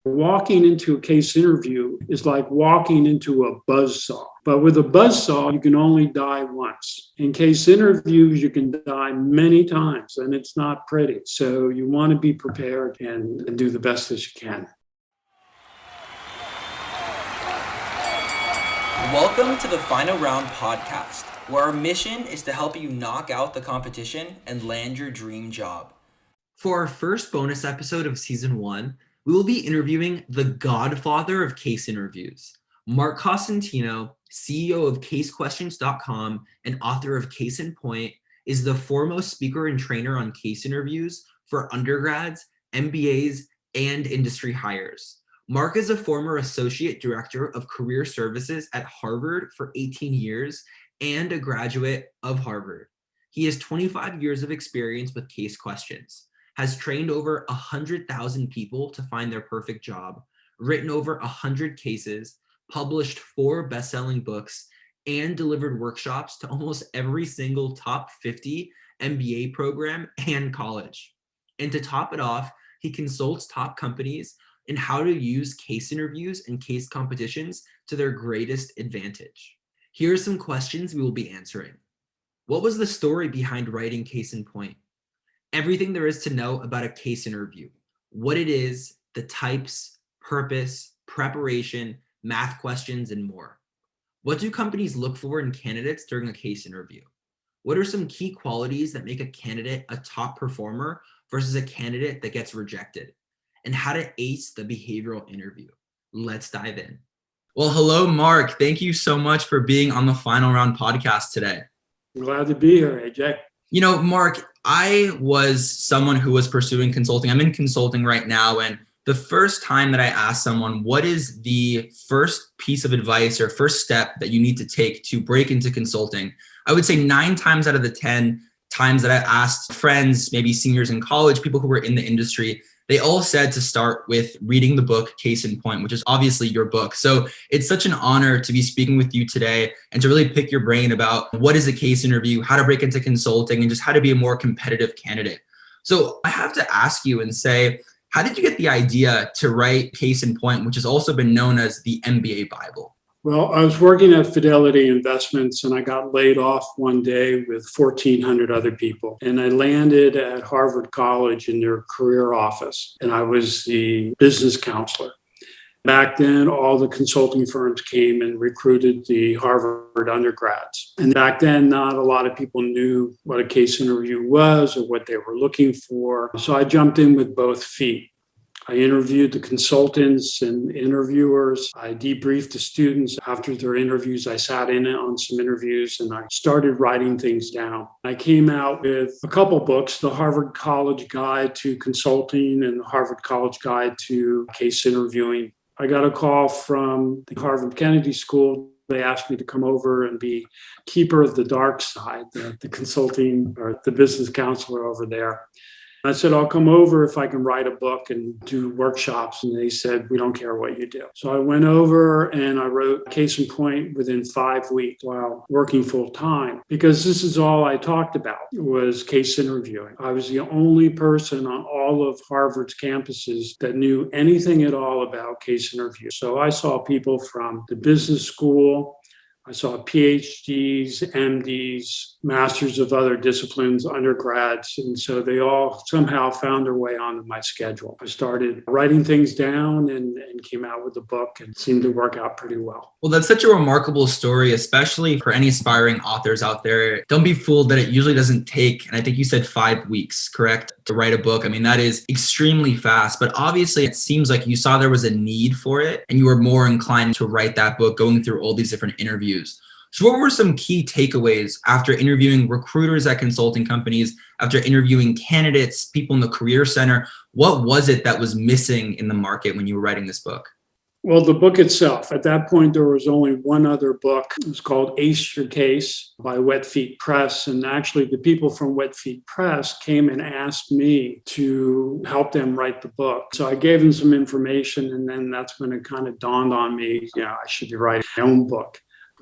Walking into a case interview is like walking into a buzzsaw. But with a buzzsaw, you can only die once. In case interviews, you can die many times, and it's not pretty. So you want to be prepared and do the best that you can. Welcome to the Final Round podcast, where our mission is to help you knock out the competition and land your dream job. For our first bonus episode of season 1, we will be interviewing the Godfather of Case Interviews. Marc Cosentino, CEO of CaseQuestions.com and author of Case in Point, is the foremost speaker and trainer on case interviews for undergrads, MBAs, and industry hires. Marc is a former associate director of career services at Harvard for 18 years and a graduate of Harvard. He has 25 years of experience with case questions, has trained over 100,000 people to find their perfect job, written over 100 cases, published 4 best-selling books, and delivered workshops to almost every single top 50 MBA program and college. And to top it off, he consults top companies in how to use case interviews and case competitions to their greatest advantage. Here are some questions we will be answering. What was the story behind writing Case in Point? Everything there is to know about a case interview, what it is, the types, purpose, preparation, math questions, and more. What do companies look for in candidates during a case interview? What are some key qualities that make a candidate a top performer versus a candidate that gets rejected? And how to ace the behavioral interview. Let's dive in. Well, hello, Marc. Thank you so much for being on the Final Round podcast today. I'm glad to be here, AJ. You know, Marc, I was someone who was pursuing consulting. I'm in consulting right now. And the first time that I asked someone, what is the first piece of advice or first step that you need to take to break into consulting? I would say 9 times out of the 10 times that I asked friends, maybe seniors in college, people who were in the industry, they all said to start with reading the book Case in Point, which is obviously your book. So it's such an honor to be speaking with you today and to really pick your brain about what is a case interview, how to break into consulting, and just how to be a more competitive candidate. So I have to ask you and say, how did you get the idea to write Case in Point, which has also been known as the MBA Bible? Well, I was working at Fidelity Investments and I got laid off one day with 1,400 other people. And I landed at Harvard College in their career office, and I was the business counselor. Back then, all the consulting firms came and recruited the Harvard undergrads. And back then, not a lot of people knew what a case interview was or what they were looking for. So I jumped in with both feet. I interviewed the consultants and interviewers. I debriefed the students after their interviews. I sat in on some interviews and I started writing things down. I came out with a couple books, the Harvard College Guide to Consulting and the Harvard College Guide to Case Interviewing. I got a call from the Harvard Kennedy School. They asked me to come over and be keeper of the dark side, the consulting or the business counselor over there. I said, I'll come over if I can write a book and do workshops. And they said, we don't care what you do. So I went over and I wrote Case in Point within 5 weeks while working full time, because this is all I talked about was case interviewing. I was the only person on all of Harvard's campuses that knew anything at all about case interviews. So I saw people from the business school. I saw PhDs, MDs, masters of other disciplines, undergrads, and so they all somehow found their way onto my schedule. I started writing things down and came out with the book, and it seemed to work out pretty well. Well, that's such a remarkable story, especially for any aspiring authors out there. Don't be fooled that it usually doesn't take, and I think you said 5 weeks, correct, to write a book. I mean, that is extremely fast, but obviously it seems like you saw there was a need for it and you were more inclined to write that book going through all these different interviews. So what were some key takeaways after interviewing recruiters at consulting companies, after interviewing candidates, people in the career center? What was it that was missing in the market when you were writing this book? Well, the book itself, at that point, there was only one other book. It was called Ace Your Case by Wet Feet Press. And actually, the people from Wet Feet Press came and asked me to help them write the book. So I gave them some information, and then that's when it kind of dawned on me, I should be writing my own book.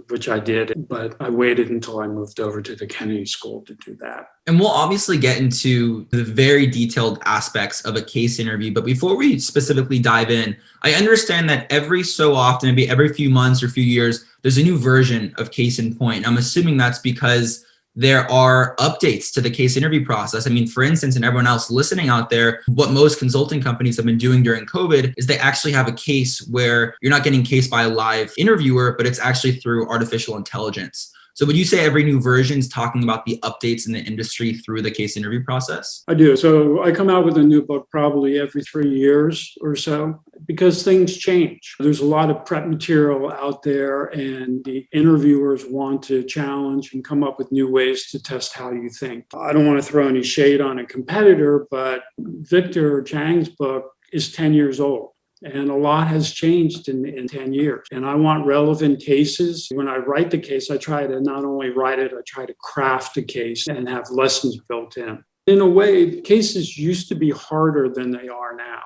which I did, but I waited until I moved over to the Kennedy School to do that. And we'll obviously get into the very detailed aspects of a case interview. But before we specifically dive in, I understand that every so often, maybe every few months or few years, there's a new version of Case in Point. I'm assuming that's because there are updates to the case interview process. I mean, for instance, and everyone else listening out there, what most consulting companies have been doing during COVID is they actually have a case where you're not getting cased by a live interviewer, but it's actually through artificial intelligence. So would you say every new version is talking about the updates in the industry through the case interview process? I do. So I come out with a new book probably every 3 years or so because things change. There's a lot of prep material out there and the interviewers want to challenge and come up with new ways to test how you think. I don't want to throw any shade on a competitor, but Victor Chang's book is 10 years old. And a lot has changed in 10 years. And I want relevant cases. When I write the case, I try to not only write it, I try to craft a case and have lessons built in. In a way, cases used to be harder than they are now.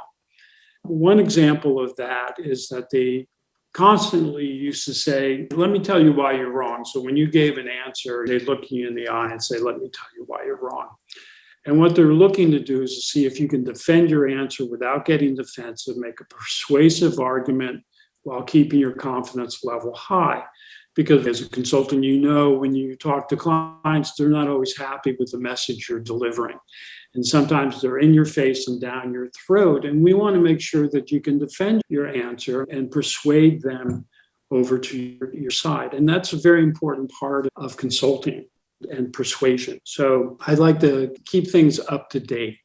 One example of that is that they constantly used to say, let me tell you why you're wrong. So when you gave an answer, they'd look you in the eye and say, let me tell you why you're wrong. And what they're looking to do is to see if you can defend your answer without getting defensive, make a persuasive argument while keeping your confidence level high. Because as a consultant, you know, when you talk to clients, they're not always happy with the message you're delivering. And sometimes they're in your face and down your throat. And we want to make sure that you can defend your answer and persuade them over to your side. And that's a very important part of consulting and persuasion. So I'd like to keep things up to date.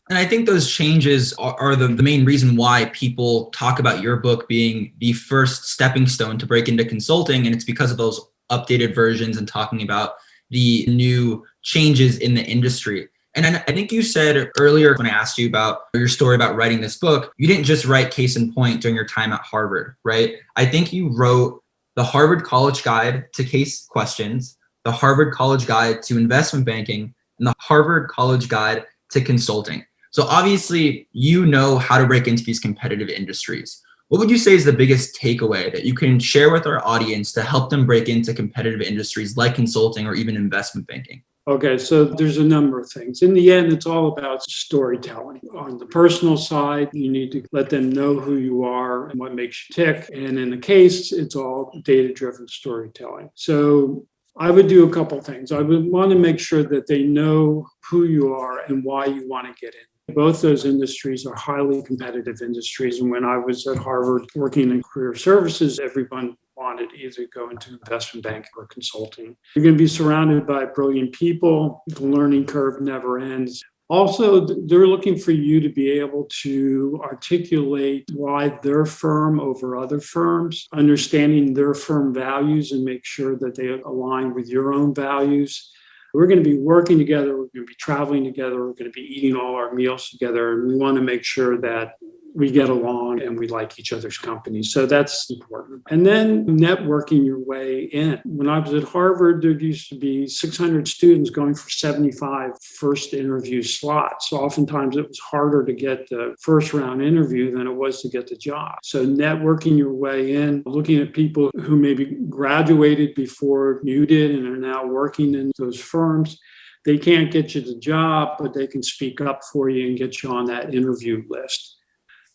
And I think those changes are the main reason why people talk about your book being the first stepping stone to break into consulting. And it's because of those updated versions and talking about the new changes in the industry. And I think you said earlier when I asked you about your story about writing this book, you didn't just write Case in Point during your time at Harvard, right? I think you wrote the Harvard College Guide to Case Questions, the Harvard College Guide to Investment Banking, and the Harvard College Guide to Consulting. So obviously, you know how to break into these competitive industries. What would you say is the biggest takeaway that you can share with our audience to help them break into competitive industries like consulting or even investment banking? Okay, so there's a number of things. In the end, it's all about storytelling. On the personal side, you need to let them know who you are and what makes you tick. And in the case, it's all data-driven storytelling. So I would do a couple things. I would want to make sure that they know who you are and why you want to get in. Both those industries are highly competitive industries. And when I was at Harvard working in career services, everyone wanted to either go into investment banking or consulting. You're going to be surrounded by brilliant people. The learning curve never ends. Also, they're looking for you to be able to articulate why their firm over other firms, understanding their firm values and make sure that they align with your own values. We're going to be working together. We're going to be traveling together. We're going to be eating all our meals together. And we want to make sure that we get along and we like each other's companies. So that's important. And then networking your way in. When I was at Harvard, there used to be 600 students going for 75 first interview slots. So oftentimes it was harder to get the first round interview than it was to get the job. So networking your way in, looking at people who maybe graduated before you did and are now working in those firms. They can't get you the job, but they can speak up for you and get you on that interview list.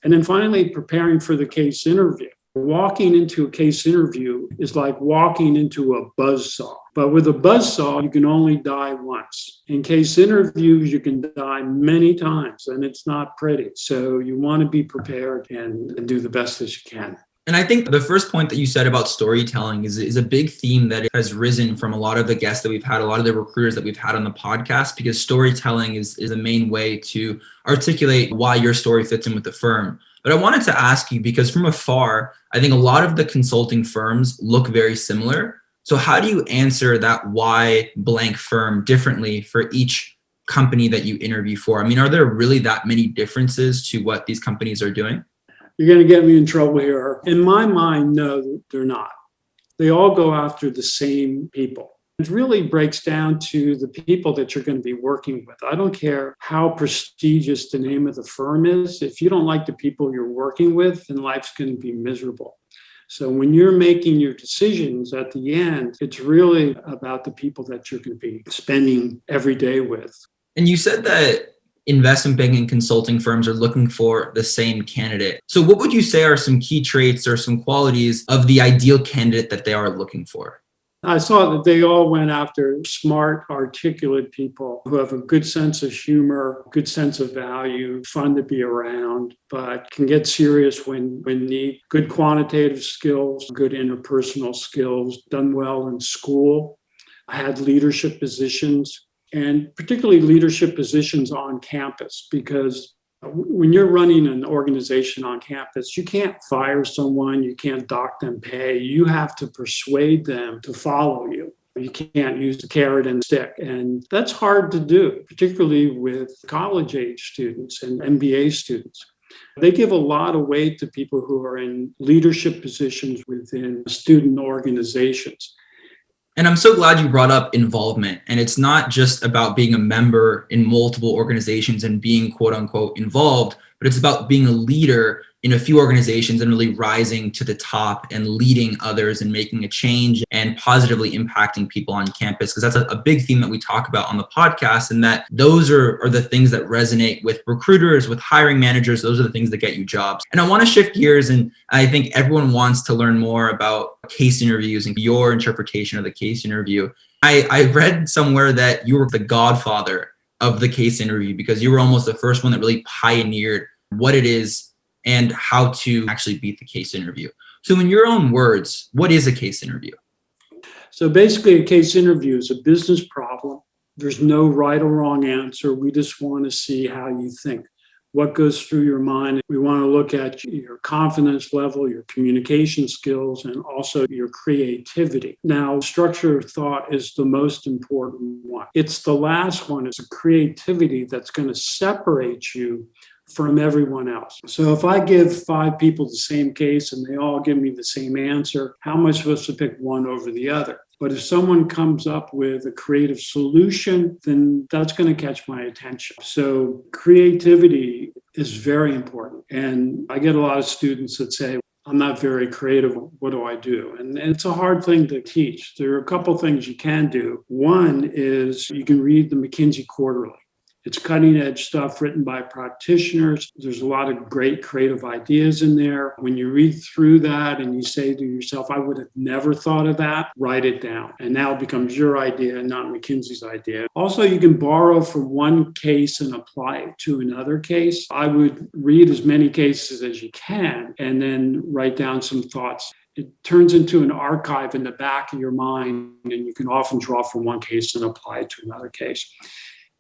And then finally, preparing for the case interview. Walking into a case interview is like walking into a buzzsaw. But with a buzzsaw, you can only die once. In case interviews, you can die many times, and it's not pretty. So you want to be prepared and do the best that you can. And I think the first point that you said about storytelling is a big theme that has risen from a lot of the guests that we've had, a lot of the recruiters that we've had on the podcast, because storytelling is a main way to articulate why your story fits in with the firm. But I wanted to ask you, because from afar, I think a lot of the consulting firms look very similar. So how do you answer that why blank firm differently for each company that you interview for? I mean, are there really that many differences to what these companies are doing? You're going to get me in trouble here. In my mind, no, they're not. They all go after the same people. It really breaks down to the people that you're going to be working with. I don't care how prestigious the name of the firm is. If you don't like the people you're working with, then life's going to be miserable. So when you're making your decisions at the end, it's really about the people that you're going to be spending every day with. And you said that investment banking and consulting firms are looking for the same candidate. So what would you say are some key traits or some qualities of the ideal candidate that they are looking for? I saw that they all went after smart, articulate people who have a good sense of humor, good sense of value, fun to be around, but can get serious when need, good quantitative skills, good interpersonal skills, done well in school. I had leadership positions, and particularly leadership positions on campus, because when you're running an organization on campus, you can't fire someone, you can't dock them pay. You have to persuade them to follow you. You can't use the carrot and stick. And that's hard to do, particularly with college age students and MBA students. They give a lot of weight to people who are in leadership positions within student organizations. And I'm so glad you brought up involvement. And it's not just about being a member in multiple organizations and being quote unquote involved, but it's about being a leader in a few organizations and really rising to the top and leading others and making a change and positively impacting people on campus. Because that's a big theme that we talk about on the podcast. And that those are the things that resonate with recruiters, with hiring managers. Those are the things that get you jobs. And I want to shift gears. And I think everyone wants to learn more about case interviews and your interpretation of the case interview. I read somewhere that you were the godfather of the case interview because you were almost the first one that really pioneered what it is and how to actually beat the case interview. So in your own words, what is a case interview? So basically, a case interview is a business problem. There's no right or wrong answer. We just want to see how you think, what goes through your mind. We want to look at your confidence level, your communication skills, and also your creativity. Now, structure of thought is the most important one. It's the last one. It's the creativity that's going to separate you from everyone else. So if I give 5 people the same case and they all give me the same answer, how am I supposed to pick one over the other? But if someone comes up with a creative solution, then that's going to catch my attention. So creativity is very important. And I get a lot of students that say, I'm not very creative. What do I do? And it's a hard thing to teach. There are a couple things you can do. One is you can read the McKinsey Quarterly. It's cutting edge stuff written by practitioners. There's a lot of great creative ideas in there. When you read through that and you say to yourself, I would have never thought of that, write it down. And now it becomes your idea and not McKinsey's idea. Also, you can borrow from one case and apply it to another case. I would read as many cases as you can and then write down some thoughts. It turns into an archive in the back of your mind, and you can often draw from one case and apply it to another case.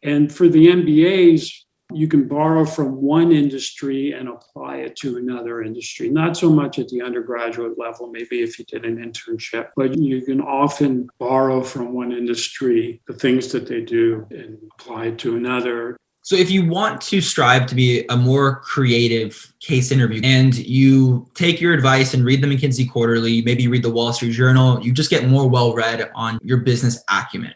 And for the MBAs, you can borrow from one industry and apply it to another industry. Not so much at the undergraduate level, maybe if you did an internship, but you can often borrow from one industry the things that they do and apply it to another. So if you want to strive to be a more creative case interview and you take your advice and read the McKinsey Quarterly, maybe read the Wall Street Journal, you just get more well-read on your business acumen.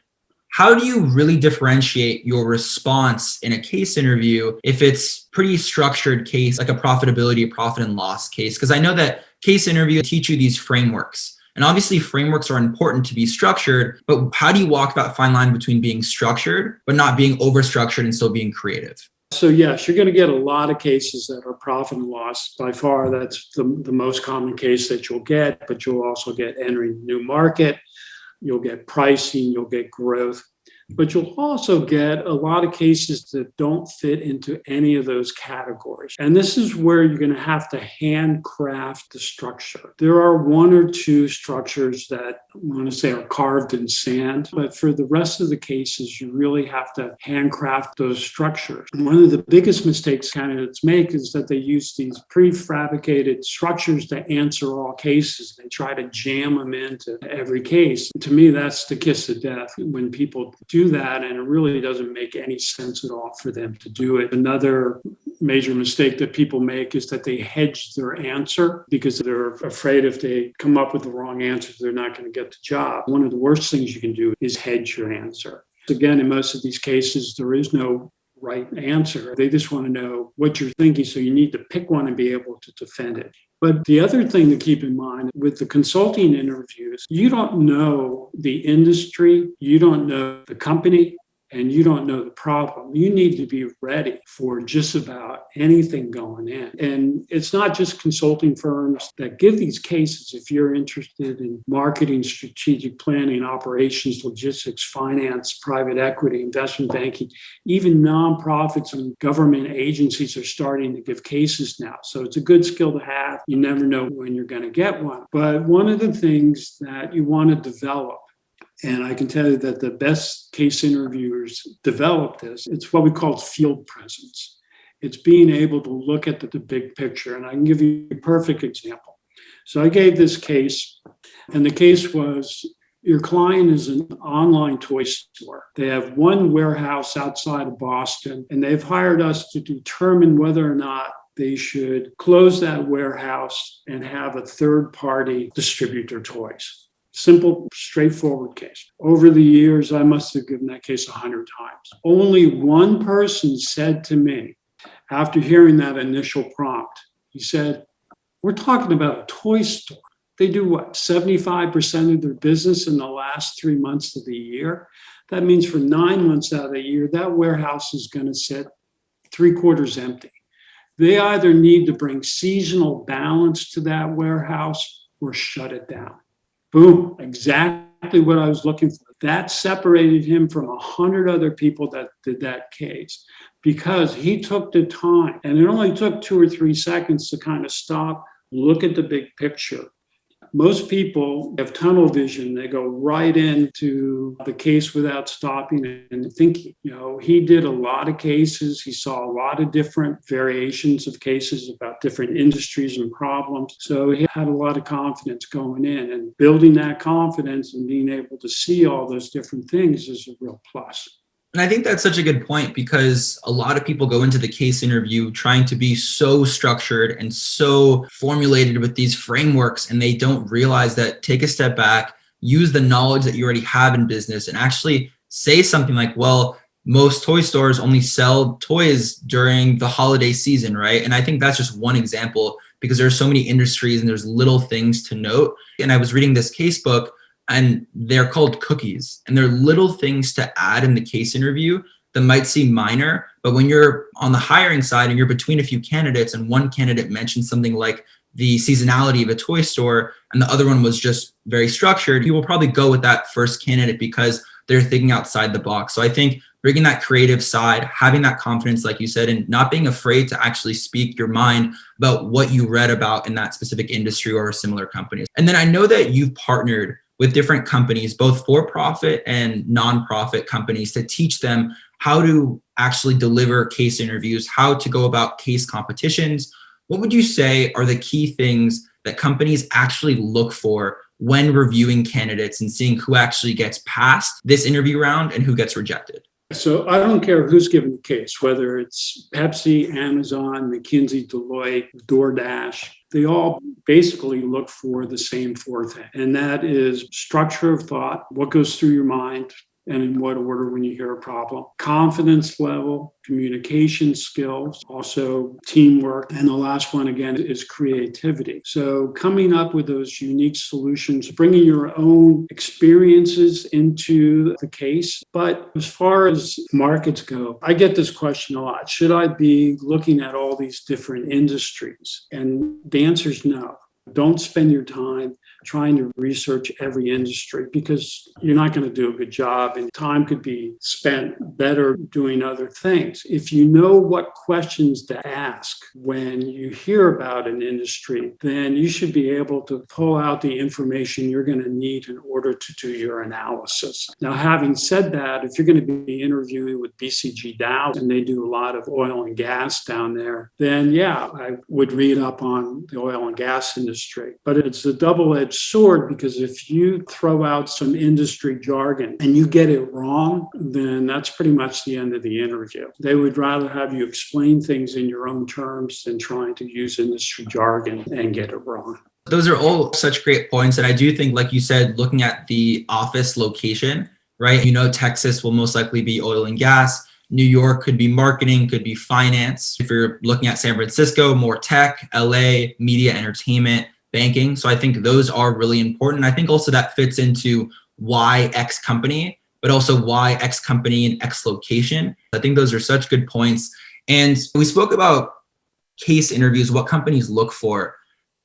How do you really differentiate your response in a case interview if it's pretty structured case, like a profitability, profit and loss case? Because I know that case interviews teach you these frameworks. And obviously frameworks are important to be structured, but how do you walk that fine line between being structured, but not being over-structured and still being creative? So yes, you're going to get a lot of cases that are profit and loss. By far, that's the most common case that you'll get, but you'll also get entering a new market. You'll get pricing, you'll get growth, but you'll also get a lot of cases that don't fit into any of those categories. And this is where you're going to have to handcraft the structure. There are 1 or 2 structures that I want to say are carved in sand, but for the rest of the cases, you really have to handcraft those structures. And one of the biggest mistakes candidates make is that they use these prefabricated structures to answer all cases. They try to jam them into every case. To me, that's the kiss of death when people do that, and it really doesn't make any sense at all for them to do it. Another major mistake that people make is that they hedge their answer because they're afraid if they come up with the wrong answer, they're not going to get the job. One of the worst things you can do is hedge your answer. Again, in most of these cases, there is no right answer. They just want to know what you're thinking, so you need to pick one and be able to defend it. But the other thing to keep in mind with the consulting interviews, you don't know the industry, you don't know the company, and you don't know the problem. You need to be ready for just about anything going in. And it's not just consulting firms that give these cases. If you're interested in marketing, strategic planning, operations, logistics, finance, private equity, investment banking, even nonprofits and government agencies are starting to give cases now. So it's a good skill to have. You never know when you're going to get one. But one of the things that you want to develop, and I can tell you that the best case interviewers develop this. It's what we call field presence. It's being able to look at the big picture. And I can give you a perfect example. So I gave this case, and the case was your client is an online toy store. They have one warehouse outside of Boston, and they've hired us to determine whether or not they should close that warehouse and have a third party distribute their toys. Simple, straightforward case. Over the years, I must have given that case 100 times. Only one person said to me, after hearing that initial prompt, he said, we're talking about a toy store. They do what, 75% of their business in the last 3 months of the year? That means for 9 months out of the year, that warehouse is going to sit 3/4 empty. They either need to bring seasonal balance to that warehouse or shut it down. Boom, exactly what I was looking for. That separated him from 100 other people that did that case because he took the time, and it only took 2 or 3 seconds to kind of stop, look at the big picture. Most people have tunnel vision. They go right into the case without stopping and thinking. He did a lot of cases. He saw a lot of different variations of cases about different industries and problems. So he had a lot of confidence going in, and building that confidence and being able to see all those different things is a real plus. And I think that's such a good point because a lot of people go into the case interview trying to be so structured and so formulated with these frameworks, and they don't realize that take a step back, use the knowledge that you already have in business, and actually say something like, well, most toy stores only sell toys during the holiday season, right? And I think that's just one example because there's so many industries and there's little things to note. And I was reading this case book, and they're called cookies, and they're little things to add in the case interview that might seem minor, but when you're on the hiring side and you're between a few candidates and one candidate mentions something like the seasonality of a toy store and the other one was just very structured, you will probably go with that first candidate because they're thinking outside the box. So I think bringing that creative side, having that confidence, like you said, and not being afraid to actually speak your mind about what you read about in that specific industry or a similar company. And then I know that you've partnered with different companies, both for-profit and nonprofit companies, to teach them how to actually deliver case interviews, how to go about case competitions. What would you say are the key things that companies actually look for when reviewing candidates and seeing who actually gets past this interview round and who gets rejected? So I don't care who's given the case, whether it's Pepsi, Amazon, McKinsey, Deloitte, DoorDash, they all basically look for the same 4 things. And that is structure of thought, what goes through your mind, and in what order when you hear a problem, confidence level, communication skills, also teamwork. And the last one, again, is creativity. So coming up with those unique solutions, bringing your own experiences into the case. But as far as markets go, I get this question a lot. Should I be looking at all these different industries? And the answer is no. Don't spend your time trying to research every industry because you're not going to do a good job and time could be spent better doing other things. If you know what questions to ask when you hear about an industry, then you should be able to pull out the information you're going to need in order to do your analysis. Now, having said that, if you're going to be interviewing with BCG Dow and they do a lot of oil and gas down there, then yeah, I would read up on the oil and gas industry. But it's a double-edged sword because if you throw out some industry jargon and you get it wrong, then that's pretty much the end of the interview. They would rather have you explain things in your own terms than trying to use industry jargon and get it wrong. Those are all such great points. And I do think, like you said, looking at the office location, right? Texas will most likely be oil and gas. New York could be marketing, could be finance. If you're looking at San Francisco, more tech, LA, media, entertainment, banking. So I think those are really important. I think also that fits into why X company, but also why X company and X location. I think those are such good points. And we spoke about case interviews, what companies look for.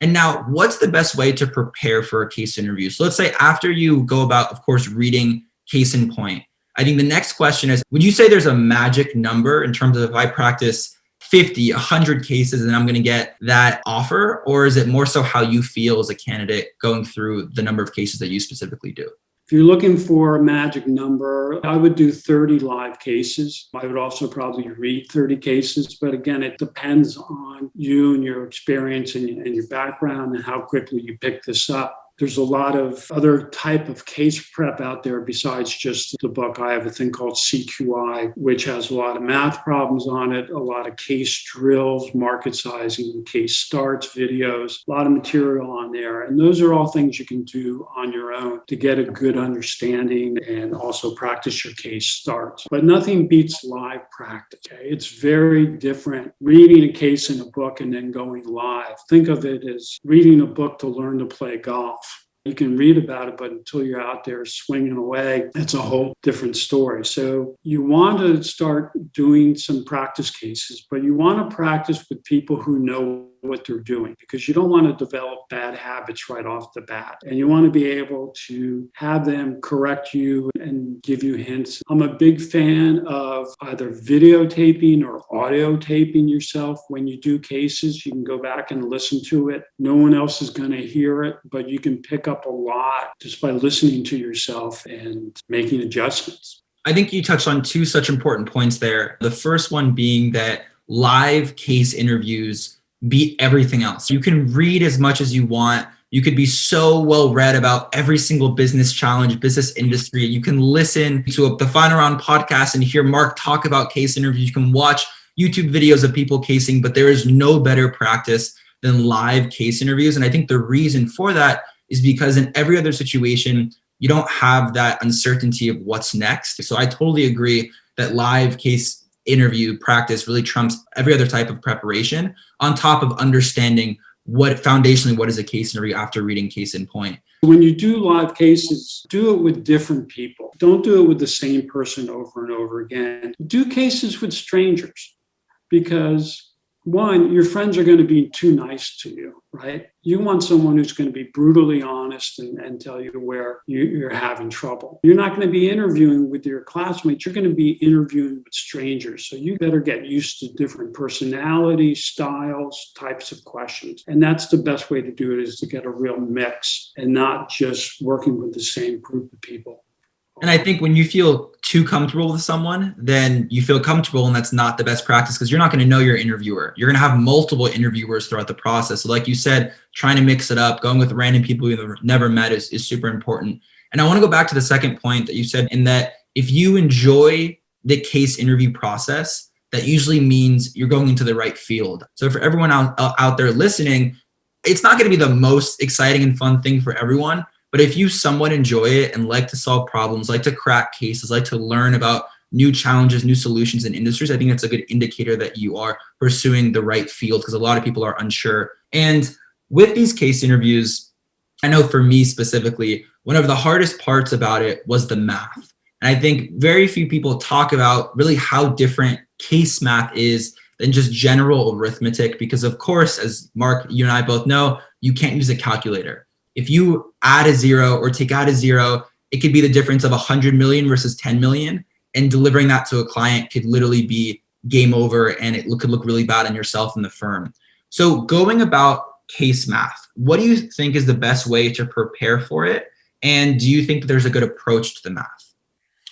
And now, what's the best way to prepare for a case interview? So let's say after you go about, of course, reading case in point, I think the next question is, would you say there's a magic number in terms of if I practice 50, 100 cases and I'm going to get that offer? Or is it more so how you feel as a candidate going through the number of cases that you specifically do? If you're looking for a magic number, I would do 30 live cases. I would also probably read 30 cases. But again, it depends on you and your experience and your background and how quickly you pick this up. There's a lot of other type of case prep out there besides just the book. I have a thing called CQI, which has a lot of math problems on it, a lot of case drills, market sizing, case starts, videos, a lot of material on there. And those are all things you can do on your own to get a good understanding and also practice your case starts. But nothing beats live practice. Okay? It's very different reading a case in a book and then going live. Think of it as reading a book to learn to play golf. You can read about it, but until you're out there swinging away, it's a whole different story. So you want to start doing some practice cases, but you want to practice with people who know what they're doing because you don't want to develop bad habits right off the bat. And you want to be able to have them correct you and give you hints. I'm a big fan of either videotaping or audio taping yourself. When you do cases, you can go back and listen to it. No one else is going to hear it, but you can pick up a lot just by listening to yourself and making adjustments. I think you touched on two such important points there. The first one being that live case interviews beat everything else. You can read as much as you want. You could be so well read about every single business challenge, business industry. You can listen to the Final Round podcast and hear Marc talk about case interviews. You can watch YouTube videos of people casing, but there is no better practice than live case interviews. And I think the reason for that is because in every other situation, you don't have that uncertainty of what's next. So I totally agree that live case interview practice really trumps every other type of preparation on top of understanding what is a case interview after reading case in point. When you do live cases, do it with different people. Don't do it with the same person over and over again. Do cases with strangers because one, your friends are going to be too nice to you, right? You want someone who's going to be brutally honest and tell you where you're having trouble. You're not going to be interviewing with your classmates. You're going to be interviewing with strangers. So you better get used to different personalities, styles, types of questions. And that's the best way to do it, is to get a real mix and not just working with the same group of people. And I think when you feel too comfortable with someone, then you feel comfortable, and that's not the best practice because you're not going to know your interviewer. You're going to have multiple interviewers throughout the process. So like you said, trying to mix it up, going with random people you've never met is super important. And I want to go back to the second point that you said, in that if you enjoy the case interview process, that usually means you're going into the right field. So for everyone out there listening, it's not going to be the most exciting and fun thing for everyone. But if you somewhat enjoy it and like to solve problems, like to crack cases, like to learn about new challenges, new solutions in industries, I think that's a good indicator that you are pursuing the right field, because a lot of people are unsure. And with these case interviews, I know for me specifically, one of the hardest parts about it was the math. And I think very few people talk about really how different case math is than just general arithmetic, because of course, as Marc, you and I both know, you can't use a calculator. If you add a zero or take out a zero, it could be the difference of 100 million versus 10 million. And delivering that to a client could literally be game over, and it could look really bad on yourself and the firm. So going about case math, what do you think is the best way to prepare for it? And do you think there's a good approach to the math?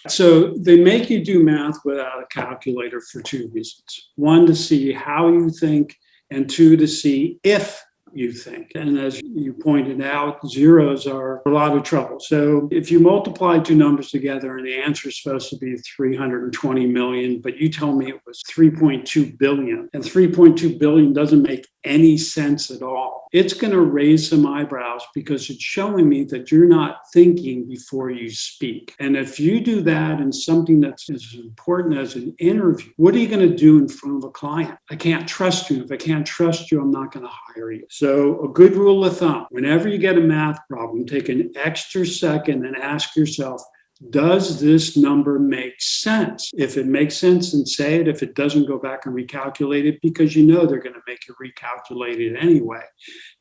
So they make you do math without a calculator for two reasons. One, to see how you think, and two, to see if you think. And as you pointed out, zeros are a lot of trouble. So if you multiply two numbers together and the answer is supposed to be 320 million, but you tell me it was 3.2 billion, and 3.2 billion doesn't make any sense at all. It's going to raise some eyebrows because it's showing me that you're not thinking before you speak. And if you do that in something that's as important as an interview, what are you going to do in front of a client? I can't trust you. If I can't trust you, I'm not going to hire you. So a good rule of thumb, whenever you get a math problem, take an extra second and ask yourself, does this number make sense? If it makes sense, then say it. If it doesn't, go back and recalculate it, because you know they're going to make you recalculate it anyway.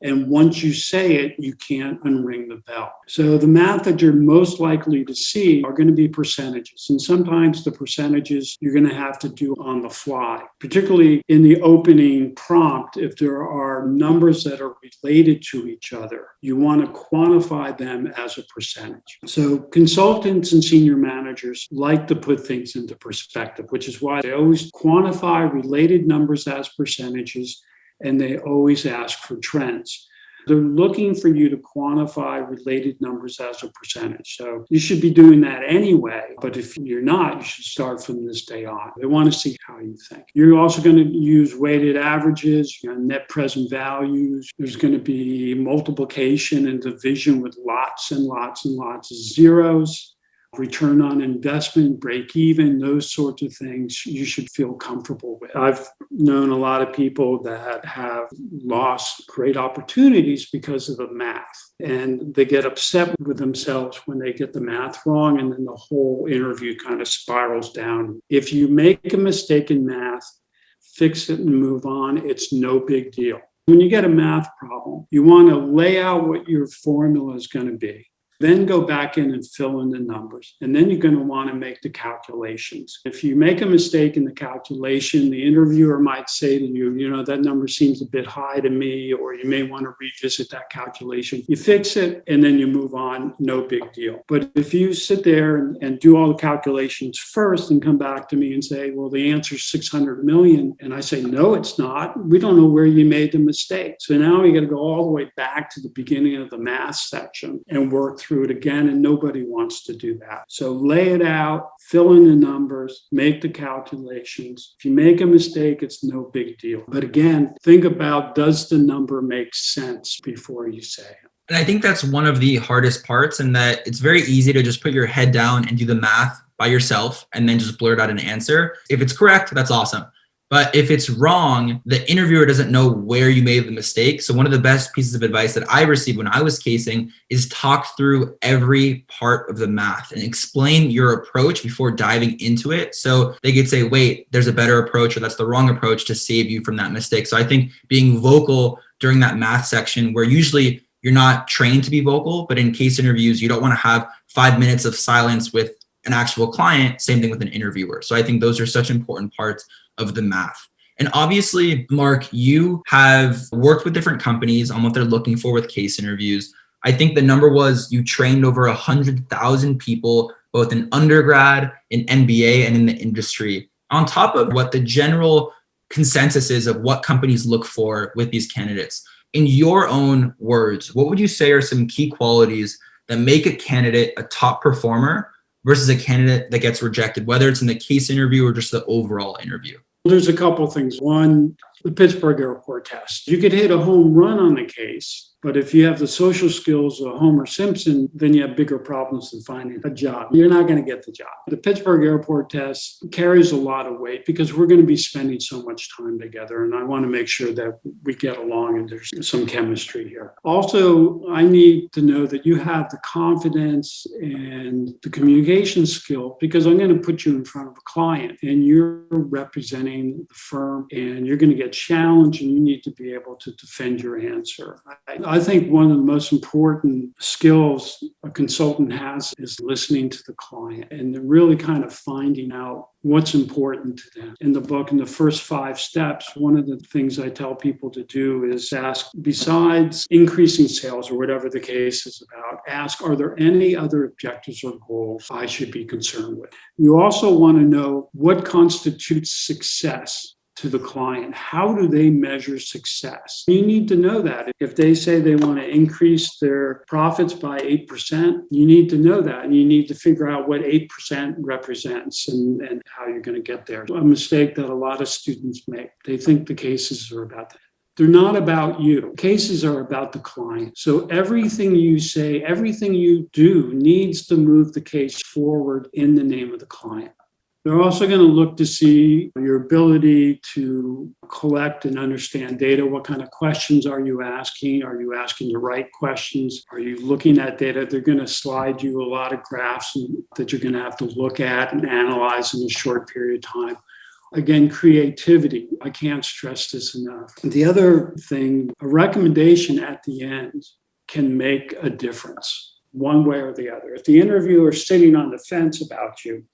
And once you say it, you can't unring the bell. So the math that you're most likely to see are going to be percentages. And sometimes the percentages you're going to have to do on the fly, particularly in the opening prompt. If there are numbers that are related to each other, you want to quantify them as a percentage. So consultants and senior managers like to put things into perspective, which is why they always quantify related numbers as percentages, and they always ask for trends. They're looking for you to quantify related numbers as a percentage. So you should be doing that anyway. But if you're not, you should start from this day on. They want to see how you think. You're also going to use weighted averages, net present values. There's going to be multiplication and division with lots and lots and lots of zeros. Return on investment, break even, those sorts of things you should feel comfortable with. I've known a lot of people that have lost great opportunities because of the math, and they get upset with themselves when they get the math wrong, and then the whole interview kind of spirals down. If you make a mistake in math, fix it and move on. It's no big deal. When you get a math problem, you want to lay out what your formula is going to be. Then go back in and fill in the numbers. And then you're going to want to make the calculations. If you make a mistake in the calculation, the interviewer might say to you, that number seems a bit high to me, or you may want to revisit that calculation. You fix it and then you move on, no big deal. But if you sit there and do all the calculations first and come back to me and say, well, the answer is 600 million. And I say, no, it's not. We don't know where you made the mistake. So now we got to go all the way back to the beginning of the math section and work through it again, and nobody wants to do that. So lay it out, fill in the numbers, make the calculations. If you make a mistake, it's no big deal. But again, think about, does the number make sense before you say it? And I think that's one of the hardest parts, in that it's very easy to just put your head down and do the math by yourself and then just blurt out an answer. If it's correct, that's awesome. But if it's wrong, the interviewer doesn't know where you made the mistake. So one of the best pieces of advice that I received when I was casing is talk through every part of the math and explain your approach before diving into it. So they could say, wait, there's a better approach, or that's the wrong approach, to save you from that mistake. So I think being vocal during that math section, where usually you're not trained to be vocal, but in case interviews, you don't want to have 5 minutes of silence with an actual client. Same thing with an interviewer. So I think those are such important parts of the math. And obviously, Marc, you have worked with different companies on what they're looking for with case interviews. I think the number was you trained over 100,000 people, both in undergrad, in MBA, and in the industry, on top of what the general consensus is of what companies look for with these candidates. In your own words, what would you say are some key qualities that make a candidate a top performer versus a candidate that gets rejected, whether it's in the case interview or just the overall interview? There's a couple of things. One, the Pittsburgh Airport test. You could hit a home run on the case, but if you have the social skills of Homer Simpson, then you have bigger problems than finding a job. You're not going to get the job. The Pittsburgh Airport test carries a lot of weight because we're going to be spending so much time together, and I want to make sure that we get along and there's some chemistry here. Also, I need to know that you have the confidence and the communication skill, because I'm going to put you in front of a client and you're representing the firm and you're going to get challenged and you need to be able to defend your answer. I think one of the most important skills a consultant has is listening to the client and really kind of finding out what's important to them. In the book, in the first 5 steps, one of the things I tell people to do is ask, besides increasing sales or whatever the case is about, ask, are there any other objectives or goals I should be concerned with? You also want to know what constitutes success to the client. How do they measure success? You need to know that. If they say they want to increase their profits by 8%, you need to know that. And you need to figure out what 8% represents and how you're going to get there. A mistake that a lot of students make. They think the cases are about that. They're not about you. Cases are about the client. So everything you say, everything you do needs to move the case forward in the name of the client. They're also going to look to see your ability to collect and understand data. What kind of questions are you asking? Are you asking the right questions? Are you looking at data? They're going to slide you a lot of graphs that you're going to have to look at and analyze in a short period of time. Again, creativity. I can't stress this enough. The other thing, a recommendation at the end can make a difference one way or the other. If the interviewer is sitting on the fence about you,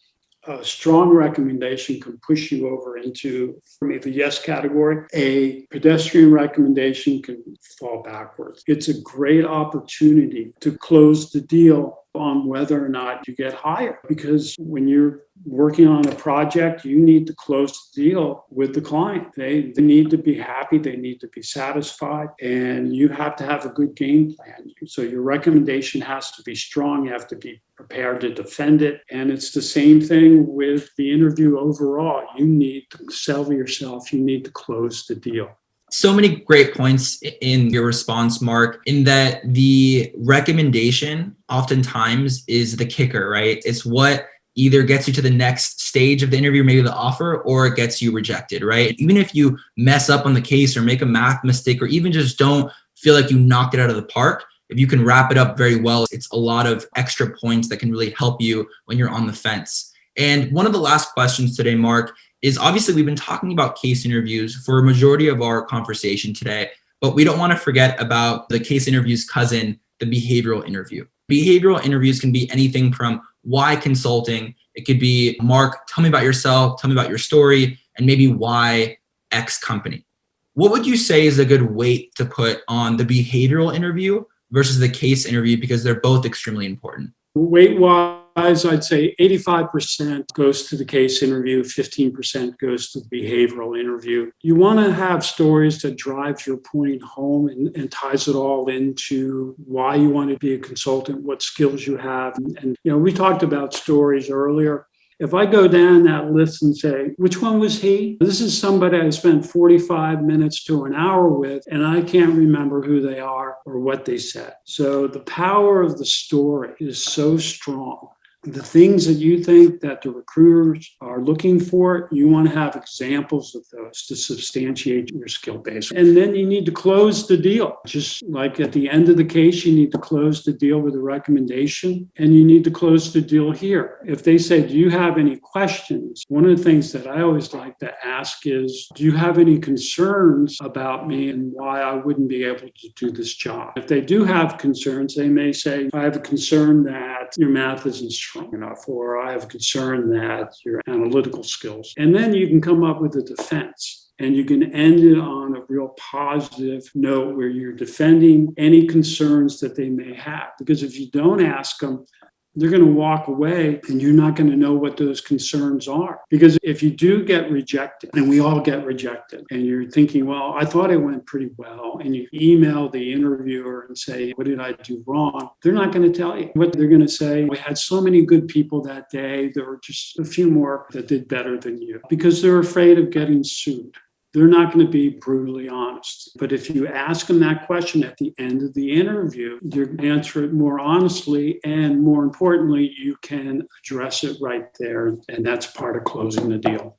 a strong recommendation can push you over into the yes category. A pedestrian recommendation can fall backwards. It's a great opportunity to close the deal on whether or not you get hired. Because when you're working on a project, you need to close the deal with the client. They need to be happy. They need to be satisfied. And you have to have a good game plan. So your recommendation has to be strong. You have to be prepared to defend it. And it's the same thing with the interview overall. You need to sell yourself. You need to close the deal. So many great points in your response, Marc, in that the recommendation oftentimes is the kicker, right? It's what either gets you to the next stage of the interview, maybe the offer, or it gets you rejected, right? Even if you mess up on the case or make a math mistake, or even just don't feel like you knocked it out of the park, if you can wrap it up very well, it's a lot of extra points that can really help you when you're on the fence. And one of the last questions today, Marc, is obviously we've been talking about case interviews for a majority of our conversation today, but we don't want to forget about the case interviews cousin, the behavioral interview. Behavioral interviews can be anything from why consulting. It could be, Marc, tell me about yourself, tell me about your story, and maybe why X company. What would you say is a good weight to put on the behavioral interview versus the case interview, because they're both extremely important? Weight-wise, I'd say 85% goes to the case interview, 15% goes to the behavioral interview. You want to have stories that drive your point home and ties it all into why you want to be a consultant, what skills you have. And we talked about stories earlier. If I go down that list and say, which one was he? This is somebody I spent 45 minutes to an hour with, and I can't remember who they are or what they said. So the power of the story is so strong. The things that you think that the recruiters are looking for, you want to have examples of those to substantiate your skill base. And then you need to close the deal. Just like at the end of the case, you need to close the deal with a recommendation, and you need to close the deal here. If they say, do you have any questions? One of the things that I always like to ask is, do you have any concerns about me and why I wouldn't be able to do this job? If they do have concerns, they may say, I have a concern that your math isn't strong enough, or I have a concern that your analytical skills. And then you can come up with a defense, and you can end it on a real positive note where you're defending any concerns that they may have. Because if you don't ask them, they're going to walk away and you're not going to know what those concerns are. Because if you do get rejected, and we all get rejected, and you're thinking, well, I thought it went pretty well, and you email the interviewer and say, what did I do wrong? They're not going to tell you. What they're going to say, we had so many good people that day, there were just a few more that did better than you, because they're afraid of getting sued. They're not going to be brutally honest. But if you ask them that question at the end of the interview, you answer it more honestly, and more importantly, you can address it right there. And that's part of closing the deal.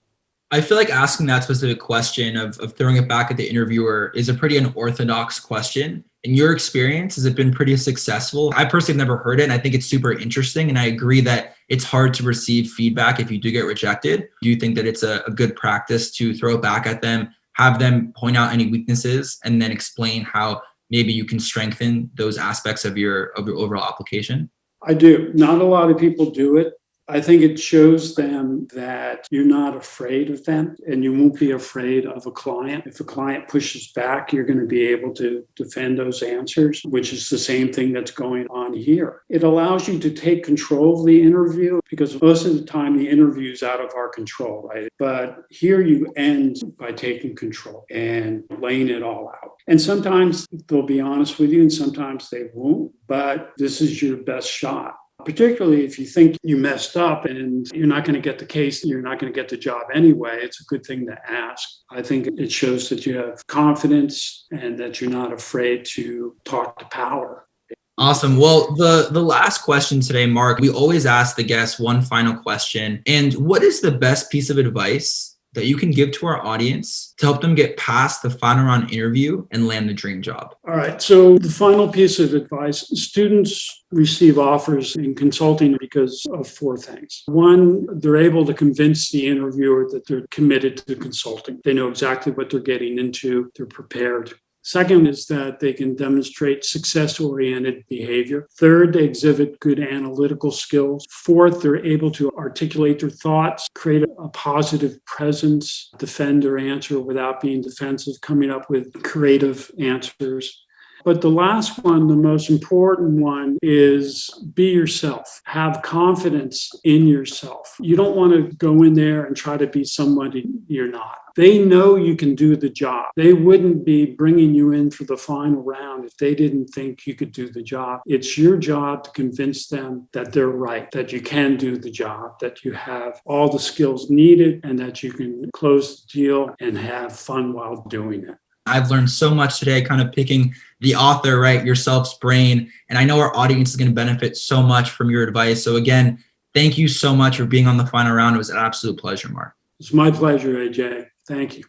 I feel like asking that specific question of throwing it back at the interviewer is a pretty unorthodox question. In your experience, has it been pretty successful? I personally have never heard it, and I think it's super interesting. And I agree that it's hard to receive feedback if you do get rejected. Do you think that it's a good practice to throw it back at them, have them point out any weaknesses, and then explain how maybe you can strengthen those aspects of your overall application? I do. Not a lot of people do it. I think it shows them that you're not afraid of them, and you won't be afraid of a client. If a client pushes back, you're going to be able to defend those answers, which is the same thing that's going on here. It allows you to take control of the interview, because most of the time the interview is out of our control, right? But here you end by taking control and laying it all out. And sometimes they'll be honest with you, and sometimes they won't, but this is your best shot. Particularly if you think you messed up and you're not going to get the case, you're not going to get the job anyway, it's a good thing to ask. I think it shows that you have confidence and that you're not afraid to talk to power. Awesome. Well, the last question today, Marc, we always ask the guests one final question. And what is the best piece of advice that you can give to our audience to help them get past the final round interview and land the dream job? All right. So the final piece of advice, students receive offers in consulting because of four things. One, they're able to convince the interviewer that they're committed to consulting. They know exactly what they're getting into. They're prepared. Second is that they can demonstrate success-oriented behavior. Third, they exhibit good analytical skills. Fourth, they're able to articulate their thoughts, create a positive presence, defend their answer without being defensive, coming up with creative answers. But the last one, the most important one, is be yourself. Have confidence in yourself. You don't want to go in there and try to be somebody you're not. They know you can do the job. They wouldn't be bringing you in for the final round if they didn't think you could do the job. It's your job to convince them that they're right, that you can do the job, that you have all the skills needed, and that you can close the deal and have fun while doing it. I've learned so much today, kind of picking the author, right, yourself's brain. And I know our audience is going to benefit so much from your advice. So again, thank you so much for being on the final round. It was an absolute pleasure, Marc. It's my pleasure, AJ. Thank you.